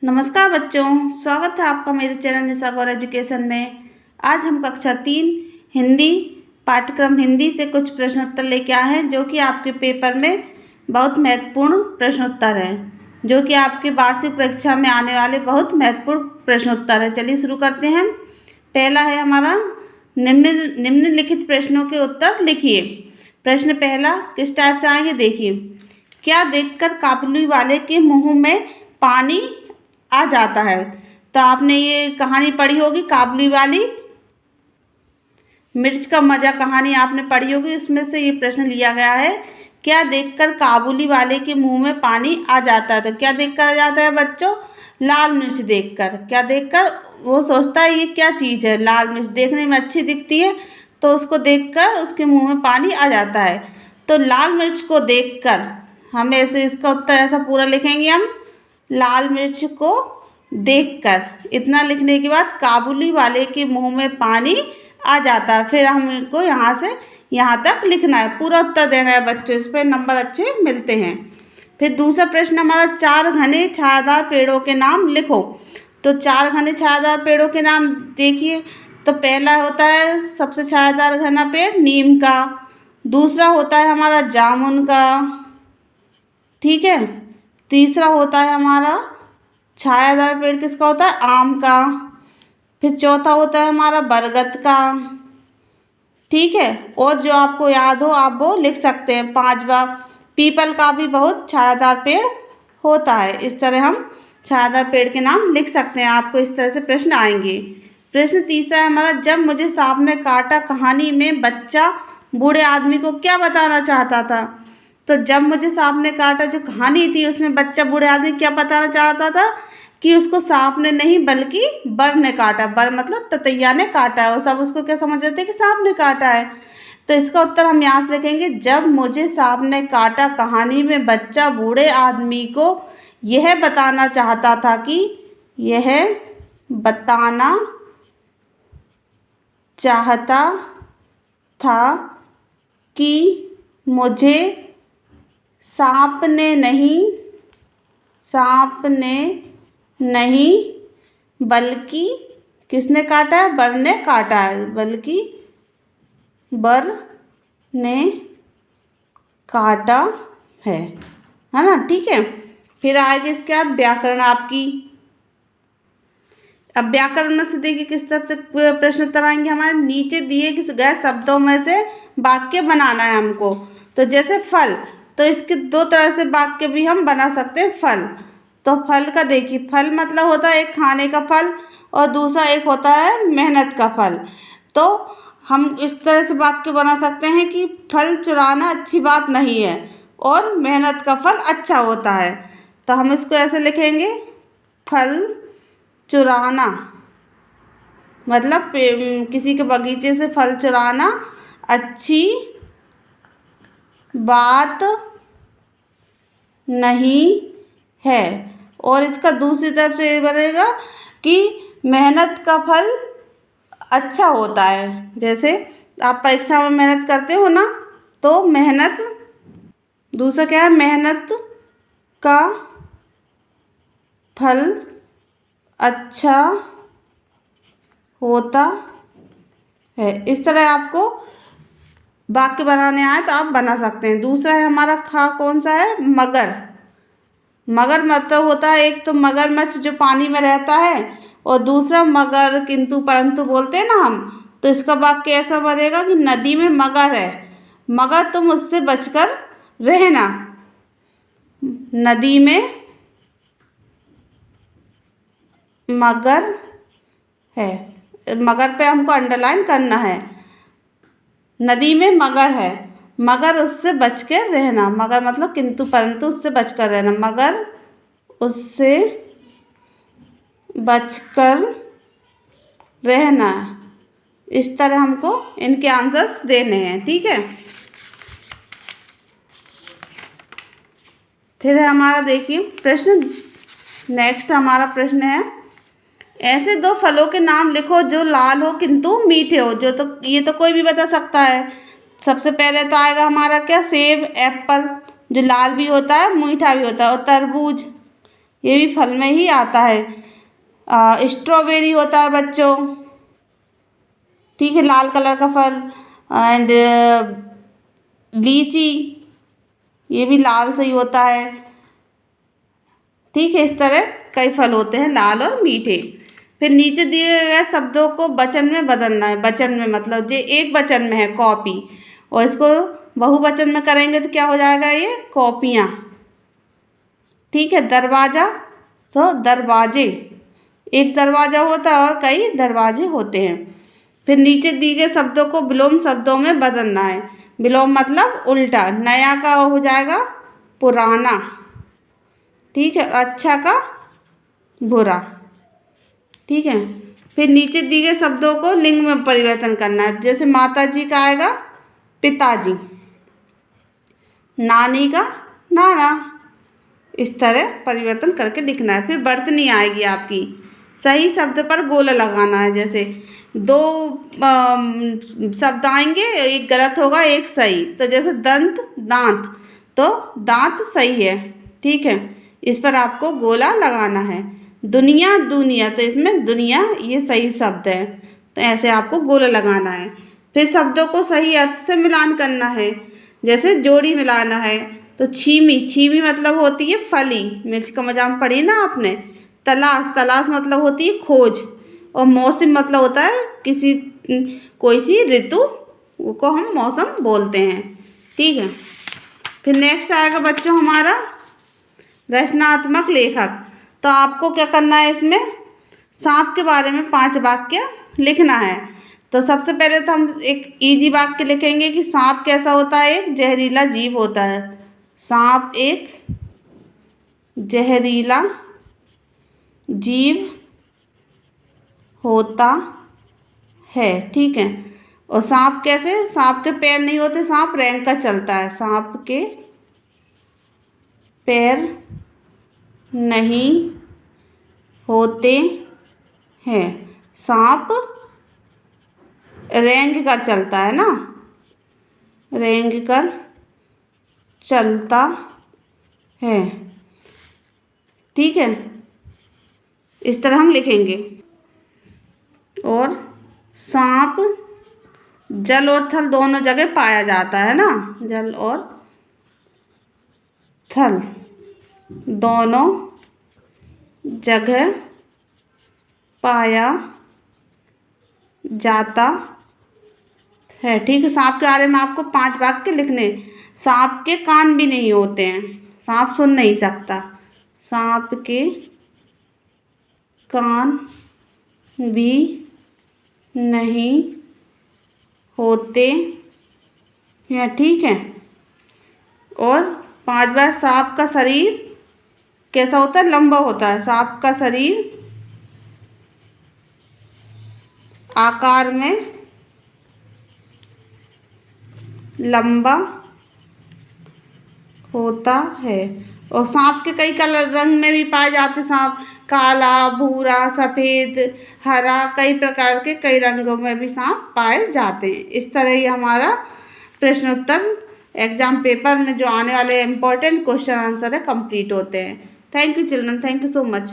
नमस्कार बच्चों, स्वागत है आपका मेरे चैनल निशा गौर एजुकेशन में। आज हम कक्षा 3 हिंदी पाठ्यक्रम हिंदी से कुछ प्रश्नोत्तर लेके आए हैं, जो कि आपके पेपर में बहुत महत्वपूर्ण प्रश्नोत्तर हैं, जो कि आपके वार्षिक परीक्षा में आने वाले बहुत महत्वपूर्ण प्रश्नोत्तर हैं। चलिए शुरू करते हैं। पहला है हमारा निम्नलिखित प्रश्नों के उत्तर लिखिए। प्रश्न पहला किस टाइप से आएंगे देखिए। क्या देखकर काबुली वाले के मुंह में पानी आ जाता है? तो आपने ये कहानी पढ़ी होगी, काबुली वाली मिर्च का मज़ा कहानी आपने पढ़ी होगी, उसमें से ये प्रश्न लिया गया है। क्या देखकर काबुली वाले के मुंह में पानी आ जाता है? तो क्या देखकर आ जाता है बच्चों? लाल मिर्च देखकर। क्या देखकर? वो सोचता है ये क्या चीज़ है, लाल मिर्च देखने में अच्छी दिखती है, तो उसको देखकर उसके मुंह में पानी आ जाता है। तो लाल मिर्च को देखकर हम ऐसे इसका उत्तर ऐसा पूरा लिखेंगे हम, लाल मिर्च को देखकर। इतना लिखने के बाद काबुली वाले के मुंह में पानी आ जाता है। फिर हमको यहाँ से यहाँ तक लिखना है, पूरा उत्तर देना है बच्चों, इस पर नंबर अच्छे मिलते हैं। फिर दूसरा प्रश्न हमारा, 4 घने छायादार पेड़ों के नाम लिखो। तो 4 घने छायादार पेड़ों के नाम देखिए। तो पहला होता है सबसे छायादार घना पेड़ नीम का, दूसरा होता है हमारा जामुन का, ठीक है। तीसरा होता है हमारा छायादार पेड़ किसका होता है? आम का। फिर चौथा होता है हमारा बरगद का, ठीक है। और जो आपको याद हो आप वो लिख सकते हैं। 5वां पीपल का भी बहुत छायादार पेड़ होता है। इस तरह हम छायादार पेड़ के नाम लिख सकते हैं। आपको इस तरह से प्रश्न आएंगे। प्रश्न तीसरा है हमारा, जब मुझे सांप ने काटा कहानी में बच्चा बूढ़े आदमी को क्या बताना चाहता था? तो जब मुझे सांप ने काटा जो कहानी थी, उसमें बच्चा बूढ़े आदमी क्या बताना चाहता था कि उसको सांप ने नहीं बल्कि बर ने काटा। बर मतलब ततैया ने काटा है, और सब उसको क्या समझ रहे थे कि सांप ने काटा है। तो इसका उत्तर हम यहाँ से लिखेंगे, जब मुझे सांप ने काटा कहानी में बच्चा बूढ़े आदमी को यह बताना चाहता था कि यह बताना चाहता था कि मुझे सांप ने नहीं बल्कि किसने काटा है? बर ने काटा है, बल्कि बर ने काटा है ना, ठीक है। फिर आएगी इसके बाद व्याकरण आपकी। अब व्याकरण में से देखिए किस तरह से प्रश्न उत्तर आएंगे हमारे। नीचे दिए गए शब्दों में से वाक्य बनाना है हमको। तो जैसे फल, तो इसके 2 तरह से वाक्य भी हम बना सकते हैं। फल, तो फल का देखिए, फल मतलब होता है एक खाने का फल, और दूसरा एक होता है मेहनत का फल। तो हम इस तरह से वाक्य बना सकते हैं कि फल चुराना अच्छी बात नहीं है और मेहनत का फल अच्छा होता है। तो हम इसको ऐसे लिखेंगे, फल चुराना मतलब किसी के बगीचे से फल चुराना अच्छी बात नहीं है। और इसका दूसरी तरफ से ये बनेगा कि मेहनत का फल अच्छा होता है। जैसे आप परीक्षा में मेहनत करते हो ना, तो मेहनत, दूसरा क्या है? मेहनत का फल अच्छा होता है। इस तरह आपको वाक्य बनाने आए तो आप बना सकते हैं। दूसरा है हमारा खा, कौन सा है? मगर। मगर मतलब होता है एक तो मगरमच्छ जो पानी में रहता है, और दूसरा मगर किंतु परंतु बोलते हैं ना हम। तो इसका वाक्य ऐसा बनेगा कि नदी में मगर है, मगर तुम उससे बचकर रहना। नदी में मगर है, मगर पे हमको अंडरलाइन करना है। नदी में मगर है, मगर उससे बच के रहना। मगर मतलब किंतु परंतु उससे बचकर रहना, मगर उससे बचकर रहना। इस तरह हमको इनके आंसर्स देने हैं, ठीक है। फिर हमारा देखिए प्रश्न, नेक्स्ट हमारा प्रश्न है, ऐसे 2 फलों के नाम लिखो जो लाल हो किंतु मीठे हो। जो तो ये तो कोई भी बता सकता है। सबसे पहले तो आएगा हमारा क्या? सेब, एप्पल, जो लाल भी होता है मीठा भी होता है, और तरबूज, ये भी फल में ही आता है। स्ट्रॉबेरी होता है बच्चों, ठीक है, लाल कलर का फल। एंड लीची, ये भी लाल से ही होता है, ठीक है। इस तरह कई फल होते हैं लाल और मीठे। फिर नीचे दिए गए शब्दों को वचन में बदलना है। वचन में मतलब ये एक वचन में है कॉपी, और इसको बहुवचन में करेंगे तो क्या हो जाएगा, ये कॉपियाँ, ठीक है। दरवाज़ा तो दरवाजे, एक दरवाज़ा होता है और कई दरवाजे होते हैं। फिर नीचे दिए गए शब्दों को विलोम शब्दों में बदलना है। विलोम मतलब उल्टा, नया का हो जाएगा पुराना, ठीक है, अच्छा का बुरा, ठीक है। फिर नीचे दिए गए शब्दों को लिंग में परिवर्तन करना है। जैसे माता जी का आएगा पिताजी, नानी का नाना, इस तरह परिवर्तन करके लिखना है। फिर वर्तनी आएगी आपकी, सही शब्द पर गोला लगाना है। जैसे दो शब्द आएंगे, एक गलत होगा एक सही, तो जैसे दंत दांत, तो दांत सही है, ठीक है, इस पर आपको गोला लगाना है। दुनिया दुनिया, तो इसमें दुनिया ये सही शब्द है, तो ऐसे आपको गोला लगाना है। फिर शब्दों को सही अर्थ से मिलान करना है। जैसे जोड़ी मिलाना है, तो छीमी, छीमी मतलब होती है फली, मिर्च का मजाम पढ़ी ना आपने। तलाश, तलाश मतलब होती है खोज। और मौसम मतलब होता है किसी कोई सी ऋतु को हम मौसम बोलते हैं, ठीक है। फिर नेक्स्ट आएगा बच्चों हमारा रचनात्मक लेखक। तो आपको क्या करना है, इसमें सांप के बारे में 5 वाक्य लिखना है। तो सबसे पहले तो हम एक इजी वाक्य लिखेंगे कि सांप कैसा होता है, एक जहरीला जीव होता है। सांप एक जहरीला जीव होता है, ठीक है। और सांप कैसे, सांप के पैर नहीं होते, सांप रेंग कर चलता है। सांप के पैर नहीं होते हैं, सांप रेंग कर चलता है ना, रेंग कर चलता है, ठीक है। इस तरह हम लिखेंगे। और सांप जल और थल दोनों जगह पाया जाता है ना, जल और थल दोनों जगह पाया जाता है, ठीक है। सांप के बारे में आपको 5 वाक्य लिखने। सांप के कान भी नहीं होते हैं, सांप सुन नहीं सकता। सांप के कान भी नहीं होते हैं, ठीक है। और 5 बार सांप का शरीर कैसा होता है, लंबा होता है। सांप का शरीर आकार में लंबा होता है। और सांप के कई कलर रंग में भी पाए जाते। सांप काला, भूरा, सफ़ेद, हरा, कई प्रकार के कई रंगों में भी सांप पाए जाते हैं। इस तरह ही हमारा प्रश्नोत्तर एग्जाम पेपर में जो आने वाले इम्पोर्टेंट क्वेश्चन आंसर है कंप्लीट होते हैं। Thank you children, thank you so much.